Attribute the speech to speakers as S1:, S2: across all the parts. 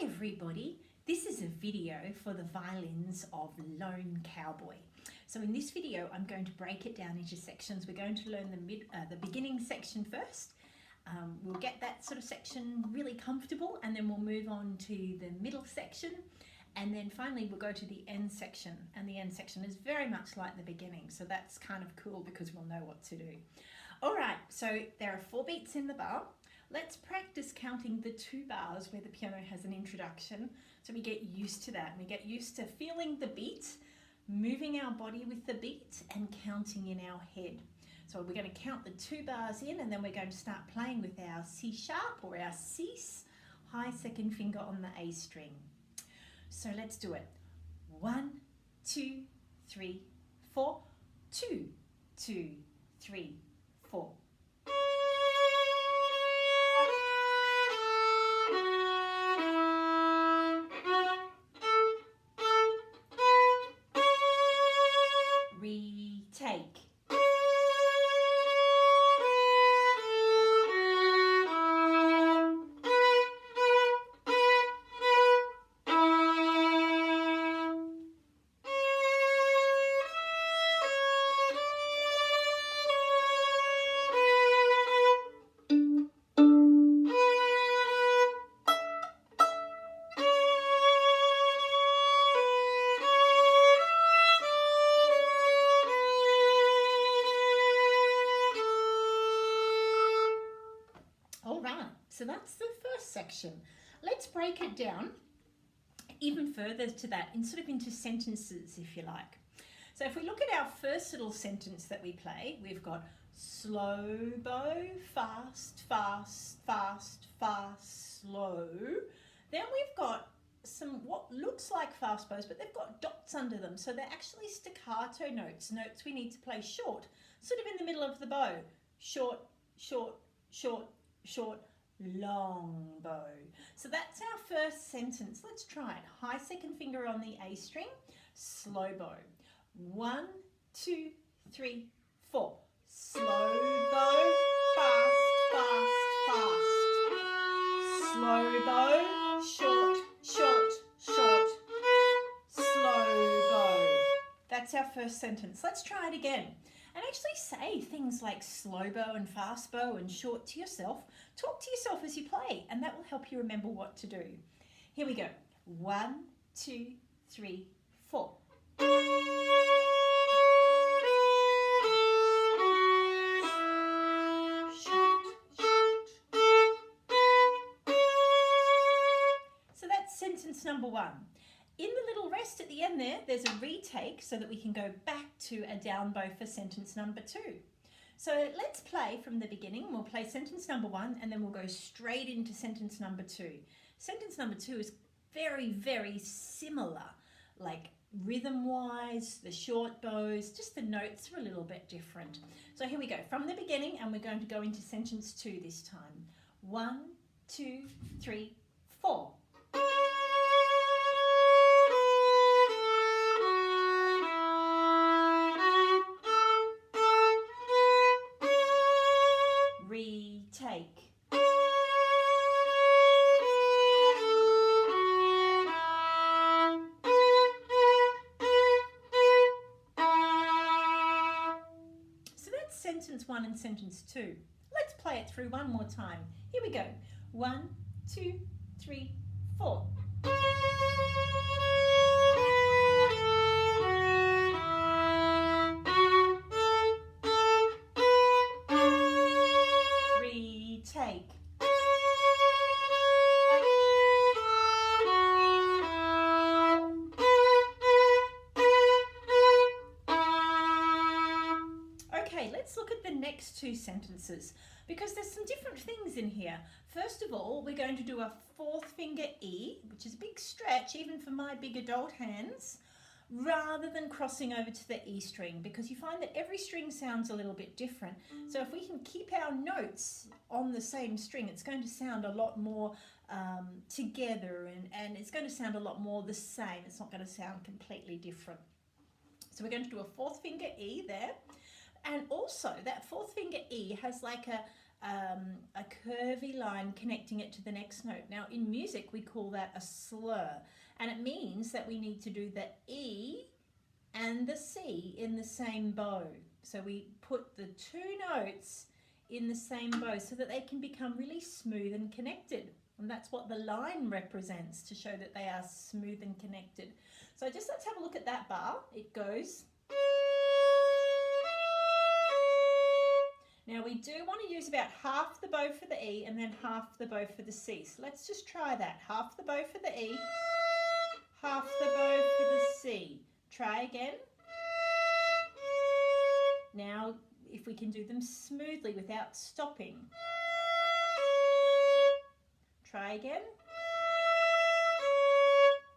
S1: everybody, this is a video for the violins of Lone Cowboy. So in this video I'm going to break it down into sections. We're going to learn the beginning section first. We'll get that sort of section really comfortable, and then we'll move on to the middle section, and then finally we'll go to the end section, and the end section is very much like the beginning, so that's kind of cool because we'll know what to do. Alright, so there are 4 beats in the bar. Let's practice counting the 2 bars where the piano has an introduction, so we get used to that. We get used to feeling the beat, moving our body with the beat, and counting in our head. So we're going to count the 2 bars in, and then we're going to start playing with our C sharp or our cease, high second finger on the A string. So let's do it. 1, 2, 3, 4, 2, 2, 3, 4. Retake. So that's the first section. Let's break it down even further to that, into sentences, if you like. So if we look at our first little sentence that we play, we've got slow bow, fast, fast, fast, fast, slow. Then we've got some what looks like fast bows, but they've got dots under them. So they're actually staccato notes, notes we need to play short, sort of in the middle of the bow. Short, short, short, short, long bow. So that's our first sentence. Let's try it. High second finger on the A string, slow bow. 1, 2, 3, 4. Slow bow, fast, fast, fast. Slow bow, short, short, short. Slow bow. That's our first sentence. Let's try it again. And actually say things like slow bow and fast bow and short to yourself. Talk to yourself as you play, and that will help you remember what to do. Here we go. 1, 2, 3, 4. So that's sentence number 1. In the little rest at the end there's a retake so that we can go back to a down bow for sentence number 2. So let's play from the beginning. We'll play sentence number 1 and then we'll go straight into sentence number 2. Sentence number 2 is very, very similar, like rhythm-wise, the short bows, just the notes are a little bit different. So here we go, from the beginning, and we're going to go into sentence 2 this time. 1, 2, 3, 4. Retake. So that's sentence 1 and sentence 2. Let's play it through one more time. Here we go. 1, 2, 3, 4. Retake. Okay, let's look at the next 2 sentences because there's some different things in here. First of all, we're going to do a 4th finger E, which is a big stretch even for my big adult hands, rather than crossing over to the E string, because you find that every string sounds a little bit different. So if we can keep our notes on the same string, it's going to sound a lot more together, and it's going to sound a lot more the same. It's not going to sound completely different. So we're going to do a 4th finger E there. And also that 4th finger E has like a curvy line connecting it to the next note. Now in music we call that a slur, and it means that we need to do the E and the C in the same bow. So we put the two notes in the same bow so that they can become really smooth and connected. And that's what the line represents, to show that they are smooth and connected. So just let's have a look at that bar. It goes. Now we do want to use about half the bow for the E and then half the bow for the C. So let's just try that. Half the bow for the E, half the bow for the C. Try again. Now if we can do them smoothly without stopping. Try again.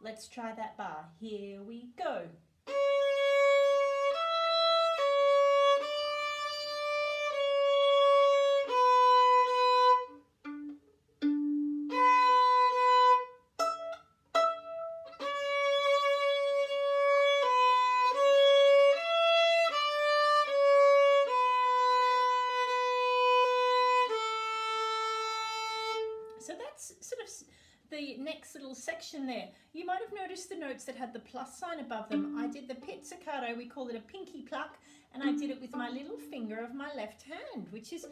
S1: Let's try that bar. Here we go. So that's sort of the next little section there. You might have noticed the notes that had the plus sign above them. I did the pizzicato, we call it a pinky pluck, and I did it with my little finger of my left hand, which is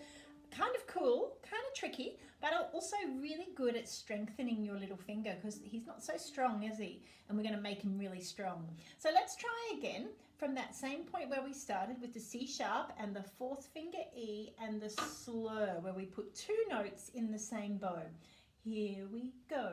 S1: kind of cool, kind of tricky, but also really good at strengthening your little finger, because he's not so strong, is he? And we're going to make him really strong. So let's try again from that same point where we started with the C sharp and the fourth finger E and the slur, where we put two notes in the same bow. Here we go.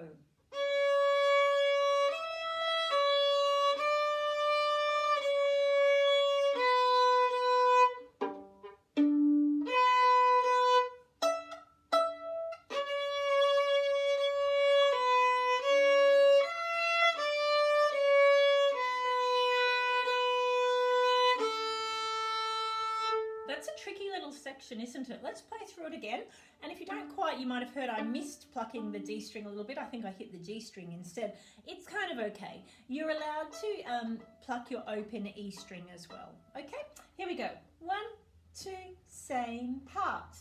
S1: That's a tricky little section, isn't it? Let's play through it again. And if you don't quite, you might have heard I missed plucking the D string a little bit. I think I hit the G string instead. It's kind of okay. You're allowed to pluck your open E string as well. Okay, here we go. 1, 2, same part.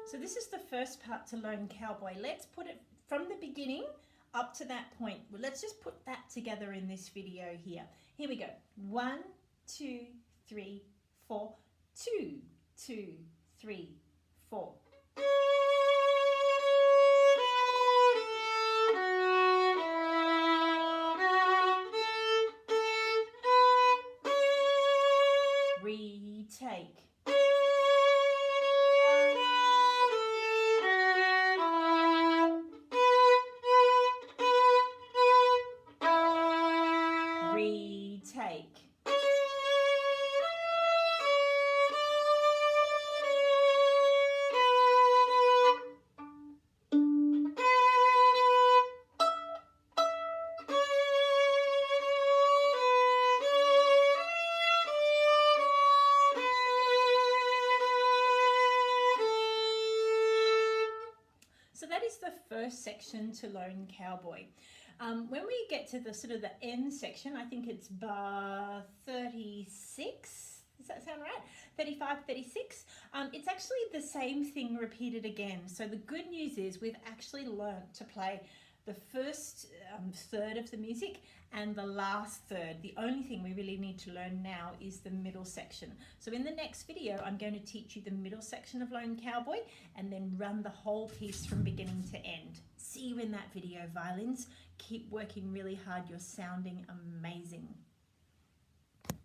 S1: So this is the first part to learn Cowboy. Let's put it from the beginning up to that point. Well, let's just put that together in this video here. Here we go. 1, 2, 3, 4. 2, 2, 3, 4. Retake. Retake. So that is the first section to learn Cowboy. When we get to the sort of the end section, I think it's bar 36. Does that sound right? 35, 36. It's actually the same thing repeated again. So the good news is we've actually learnt to play the first third of the music and the last third. The only thing we really need to learn now is the middle section. So in the next video, I'm going to teach you the middle section of Lone Cowboy and then run the whole piece from beginning to end. See you in that video, violins. Keep working really hard. You're sounding amazing.